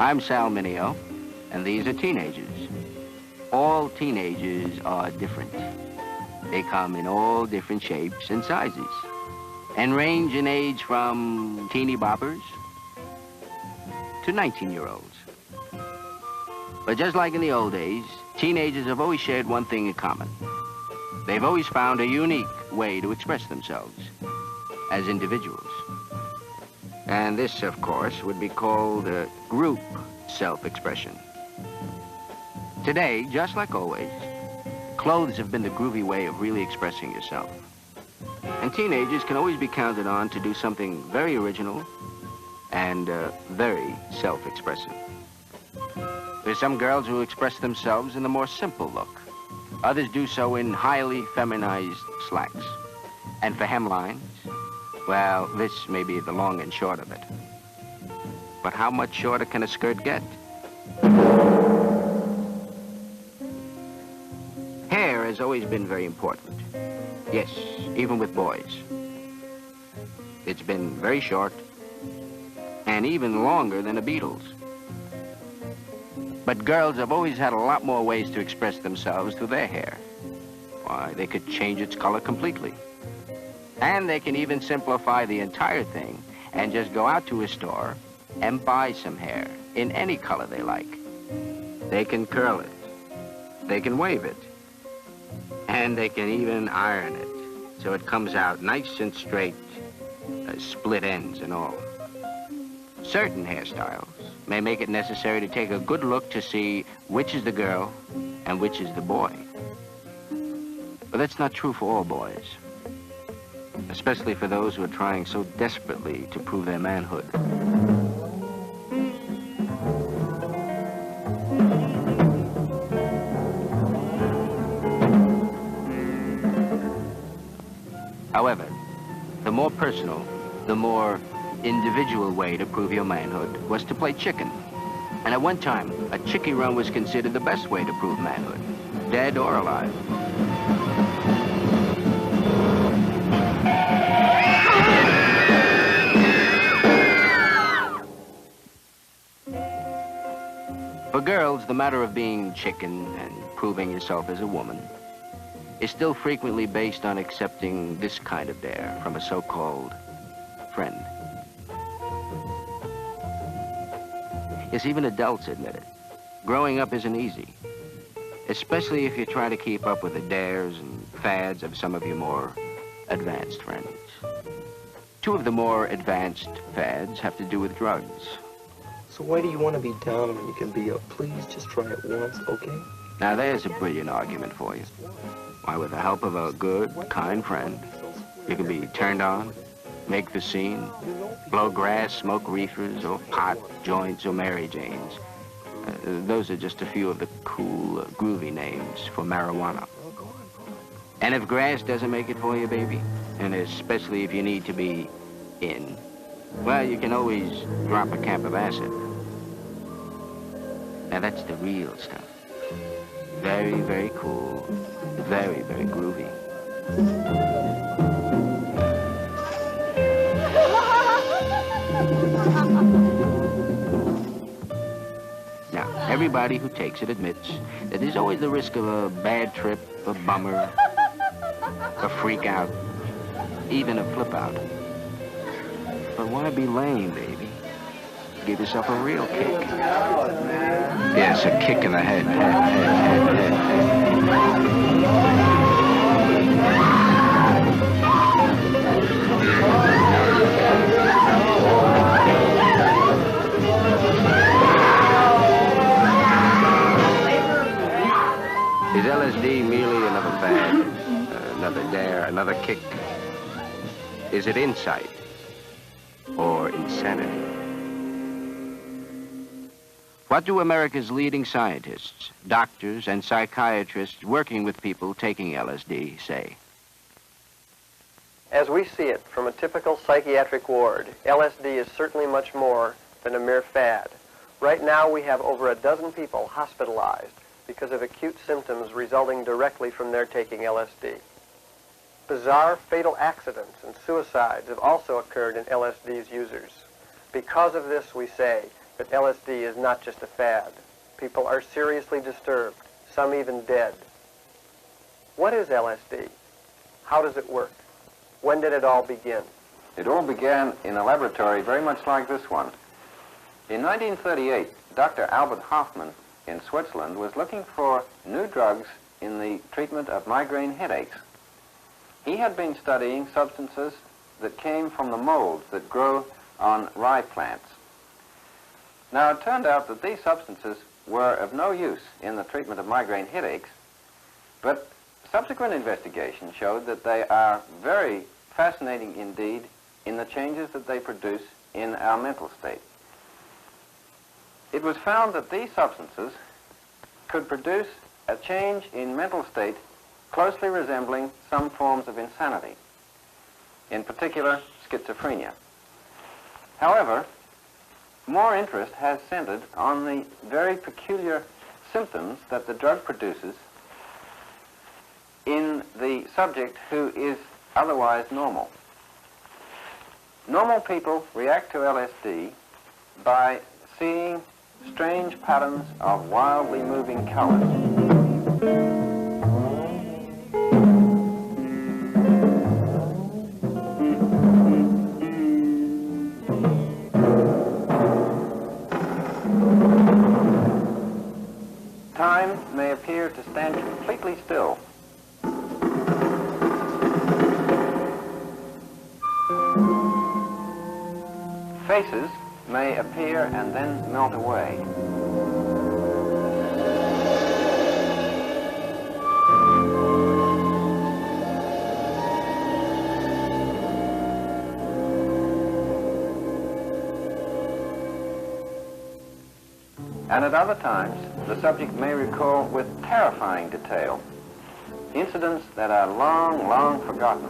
I'm Sal Mineo, and these are teenagers. All teenagers are different. They come in all different shapes and sizes, and range in age from teeny boppers to 19-year-olds. But just like in the old days, teenagers have always shared one thing in common. They've always found a unique way to express themselves as individuals. And this, of course, would be called group self-expression. Today, just like always, clothes have been the groovy way of really expressing yourself. And teenagers can always be counted on to do something very original and very self-expressive. There's some girls who express themselves in the more simple look. Others do so in highly feminized slacks. And for hemlines, well, this may be the long and short of it. But how much shorter can a skirt get? Hair has always been very important. Yes, even with boys. It's been very short and even longer than a Beatles. But girls have always had a lot more ways to express themselves through their hair. Why, they could change its color completely. And they can even simplify the entire thing and just go out to a store and buy some hair in any color they like. They can curl it, they can wave it, and they can even iron it so it comes out nice and straight, split ends and all. Certain hairstyles may make it necessary to take a good look to see which is the girl and which is the boy. But that's not true for all boys, especially for those who are trying so desperately to prove their manhood. However, the more personal, the more individual way to prove your manhood was to play chicken. And at one time, a chickie run was considered the best way to prove manhood, dead or alive. For girls, the matter of being chicken and proving yourself as a woman is still frequently based on accepting this kind of dare from a so-called friend. Yes, even adults admit it. Growing up isn't easy, especially if you try to keep up with the dares and fads of some of your more advanced friends. Two of the more advanced fads have to do with drugs. So why do you want to be down when you can be up? Please just try it once, okay? Now there's a brilliant argument for you. Why, with the help of a good, kind friend, you can be turned on, make the scene, blow grass, smoke reefers, or pot, joints, or Mary Janes. Those are just a few of the cool, groovy names for marijuana. And if grass doesn't make it for you, baby, and especially if you need to be in, well, you can always drop a cap of acid. Now that's the real stuff. Very, very cool, very, very groovy. Now, everybody who takes it admits that there's always the risk of a bad trip, a bummer, a freak out, even a flip out. But why be lame, baby? Give yourself a real kick. Yes, a kick in the head. Is LSD merely another fad, another dare, another kick? Is it insight or insanity? What do America's leading scientists, doctors, and psychiatrists working with people taking LSD say? As we see it from a typical psychiatric ward, LSD is certainly much more than a mere fad. Right now we have over a dozen people hospitalized because of acute symptoms resulting directly from their taking LSD. Bizarre fatal accidents and suicides have also occurred in LSD's users. Because of this, we say, But LSD is not just a fad. People are seriously disturbed, some even dead. What is LSD? How does it work? When did it all begin? It all began in a laboratory very much like this one. In 1938, Dr. Albert Hofmann in Switzerland was looking for new drugs in the treatment of migraine headaches. He had been studying substances that came from the molds that grow on rye plants. Now, it turned out that these substances were of no use in the treatment of migraine headaches, but subsequent investigation showed that they are very fascinating indeed in the changes that they produce in our mental state. It was found that these substances could produce a change in mental state closely resembling some forms of insanity, in particular schizophrenia. However, more interest has centered on the very peculiar symptoms that the drug produces in the subject who is otherwise normal. Normal people react to LSD by seeing strange patterns of wildly moving colors. Time may appear to stand completely still. Faces may appear and then melt away. And at other times, the subject may recall with terrifying detail incidents that are long, long forgotten.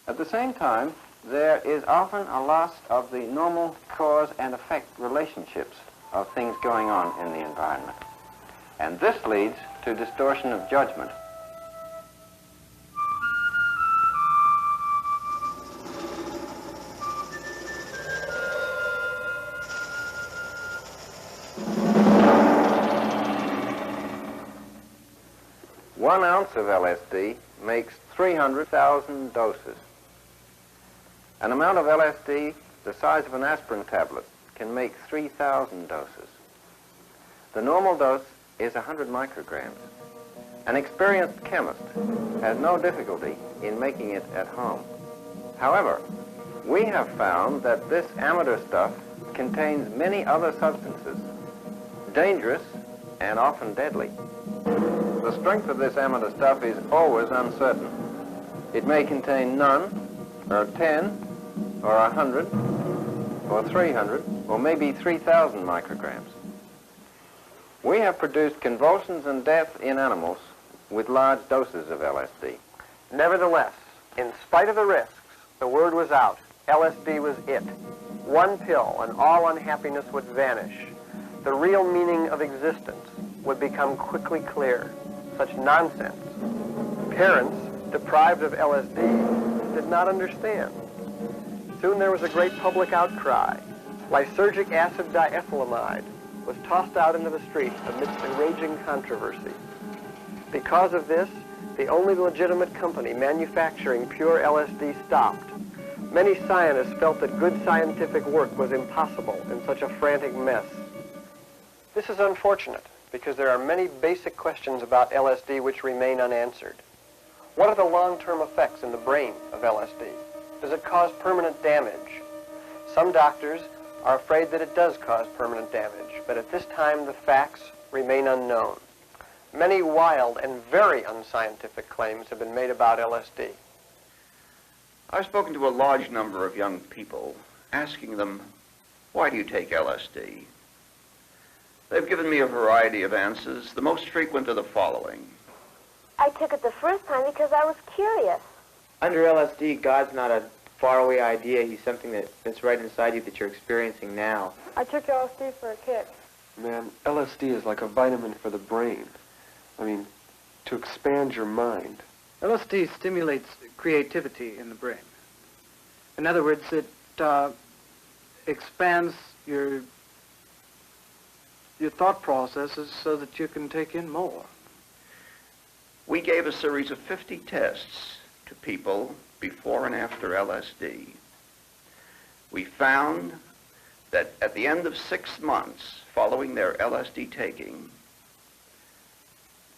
At the same time, there is often a loss of the normal cause and effect relationships of things going on in the environment. And this leads to distortion of judgment. One ounce of LSD makes 300,000 doses. An amount of LSD the size of an aspirin tablet can make 3,000 doses. The normal dose is 100 micrograms. An experienced chemist has no difficulty in making it at home. However, we have found that this amateur stuff contains many other substances, dangerous and often deadly. The strength of this amateur stuff is always uncertain. It may contain none, or 10, or 100, or 300, or maybe 3,000 micrograms. We have produced convulsions and death in animals with large doses of LSD. Nevertheless, in spite of the risks, the word was out. LSD was it. One pill and all unhappiness would vanish. The real meaning of existence would become quickly clear. Such nonsense. Parents, deprived of LSD, did not understand. Soon there was a great public outcry. Lysergic acid diethylamide was tossed out into the streets amidst a raging controversy. Because of this, the only legitimate company manufacturing pure LSD stopped. Many scientists felt that good scientific work was impossible in such a frantic mess. This is unfortunate because there are many basic questions about LSD which remain unanswered. What are the long-term effects in the brain of LSD? Does it cause permanent damage? Some doctors are afraid that it does cause permanent damage, but at this time the facts remain unknown. Many wild and very unscientific claims have been made about LSD. I've spoken to a large number of young people, asking them, why do you take LSD? They've given me a variety of answers. The most frequent are the following. I took it the first time because I was curious. Under LSD, God's not a faraway idea. He's something that's right inside you that you're experiencing now. I took LSD for a kick. Man, LSD is like a vitamin for the brain. I mean, to expand your mind. LSD stimulates creativity in the brain. In other words, it expands your thought processes so that you can take in more. We gave a series of 50 tests to people before and after LSD. We found that at the end of 6 months following their LSD taking,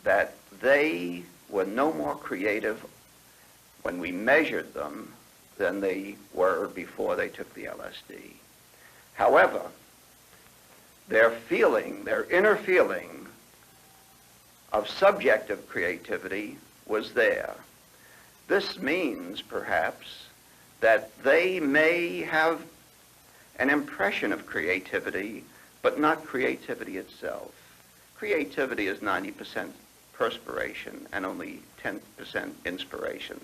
that they were no more creative when we measured them than they were before they took the LSD. However, their feeling, their inner feeling of subjective creativity was there. This means, perhaps, that they may have an impression of creativity, but not creativity itself. Creativity is 90% perspiration and only 10% inspiration.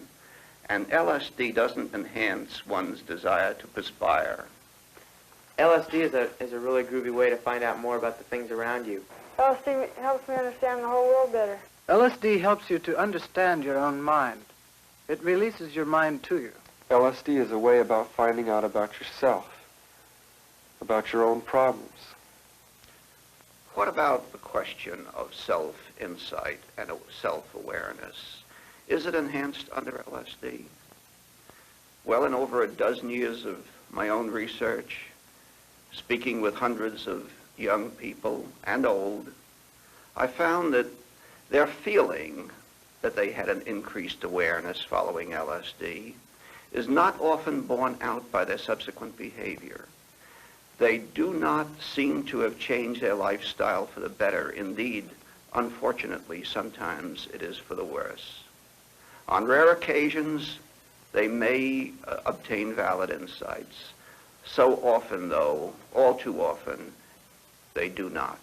And LSD doesn't enhance one's desire to perspire. LSD is a really groovy way to find out more about the things around you. LSD helps me understand the whole world better. LSD helps you to understand your own mind. It releases your mind to you. LSD is a way about finding out about yourself, about your own problems. What about the question of self-insight and self-awareness? Is it enhanced under LSD? Well, in over a dozen years of my own research, speaking with hundreds of young people and old, I found that their feeling that they had an increased awareness following LSD is not often borne out by their subsequent behavior. They do not seem to have changed their lifestyle for the better. Indeed, unfortunately, sometimes it is for the worse. On rare occasions, they may obtain valid insights. So often, though, all too often, they do not.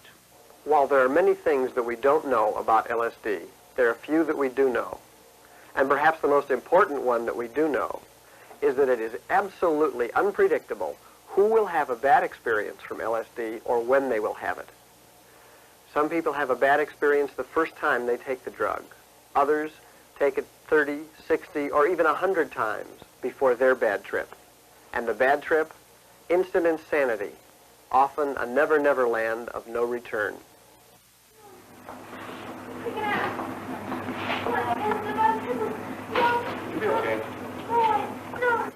While there are many things that we don't know about LSD, there are a few that we do know. And perhaps the most important one that we do know is that it is absolutely unpredictable who will have a bad experience from LSD or when they will have it. Some people have a bad experience the first time they take the drug. Others take it 30, 60, or even 100 times before their bad trip. And the bad trip? Instant insanity, often a never-never land of no return. You'll be okay. No,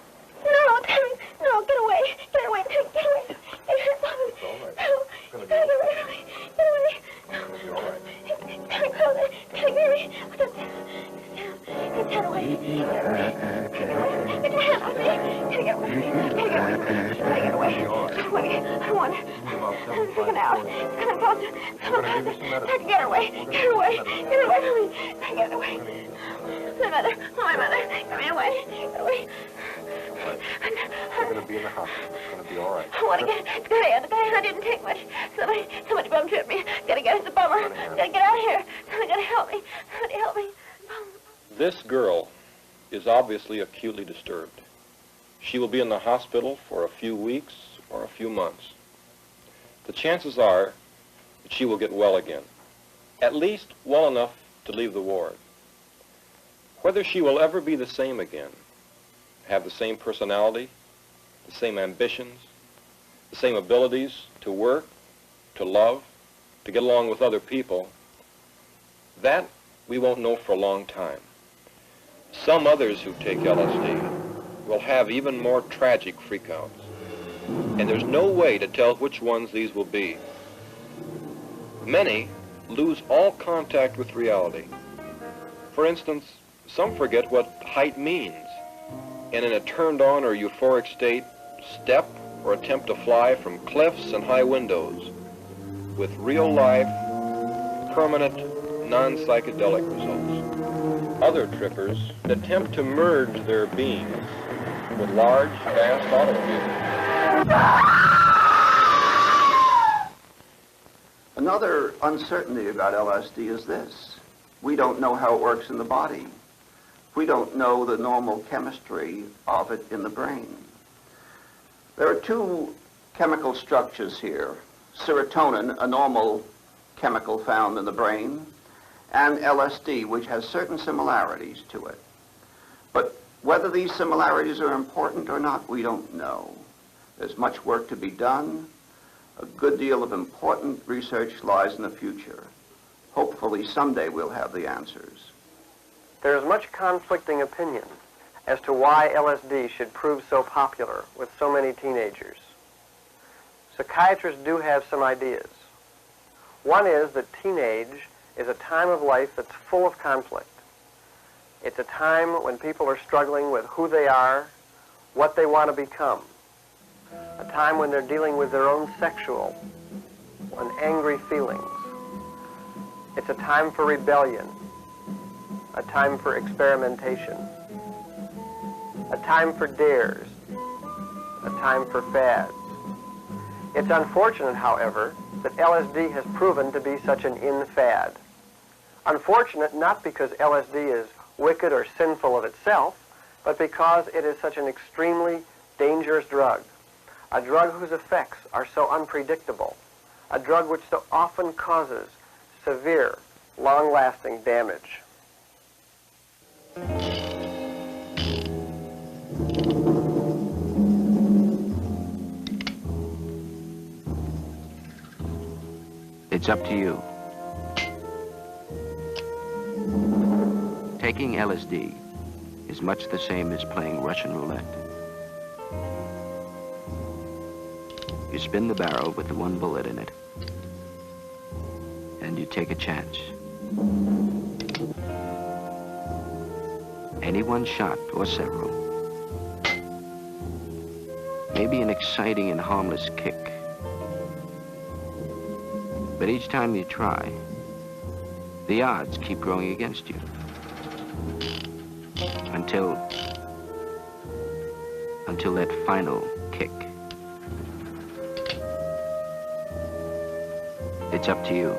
Timmy, no, get away, Timmy, get away. It's all right. No, get away from me, get away. It's all right. Timmy, closer, Timmy, baby. Get that away. Get your hand off me. Get away. I want it. I'm freaking out. Come closer. Get away from me. Get away. My mother, get me away. Get away. You're going to be in the hospital. It's going to be all right. I want to get I didn't take much. Somebody bum tripped me. Gotta get, it's a bummer. Gotta get out of here. Somebody gotta help me. Somebody help me. This girl is obviously acutely disturbed. She will be in the hospital for a few weeks or a few months. The chances are that she will get well again, at least well enough to leave the ward. Whether she will ever be the same again, have the same personality, the same ambitions, the same abilities to work, to love, to get along with other people, that we won't know for a long time. Some others who take LSD will have even more tragic freakouts, and there's no way to tell which ones these will be. Many lose all contact with reality. For instance, some forget what height means, and in a turned-on or euphoric state, step or attempt to fly from cliffs and high windows with real-life, permanent, non-psychedelic results. Other trippers attempt to merge their beings with large, fast automobiles. Another uncertainty about LSD is this. We don't know how it works in the body. We don't know the normal chemistry of it in the brain. There are two chemical structures here. Serotonin, a normal chemical found in the brain, and LSD, which has certain similarities to it. But whether these similarities are important or not, we don't know. There's much work to be done. A good deal of important research lies in the future. Hopefully someday we'll have the answers. There is much conflicting opinion as to why LSD should prove so popular with so many teenagers. Psychiatrists do have some ideas. One is that teenage is a time of life that's full of conflict. It's a time when people are struggling with who they are, what they want to become. A time when they're dealing with their own sexual and angry feelings. It's a time for rebellion, a time for experimentation, a time for dares, a time for fads. It's unfortunate, however, that LSD has proven to be such an in-fad. Unfortunate not because LSD is wicked or sinful of itself, but because it is such an extremely dangerous drug, a drug whose effects are so unpredictable, a drug which so often causes severe, long-lasting damage. It's up to you. Taking LSD is much the same as playing Russian roulette. You spin the barrel with the one bullet in it, and you take a chance. Any one shot or several. Maybe an exciting and harmless kick. But each time you try, the odds keep growing against you. Until that final kick. It's up to you.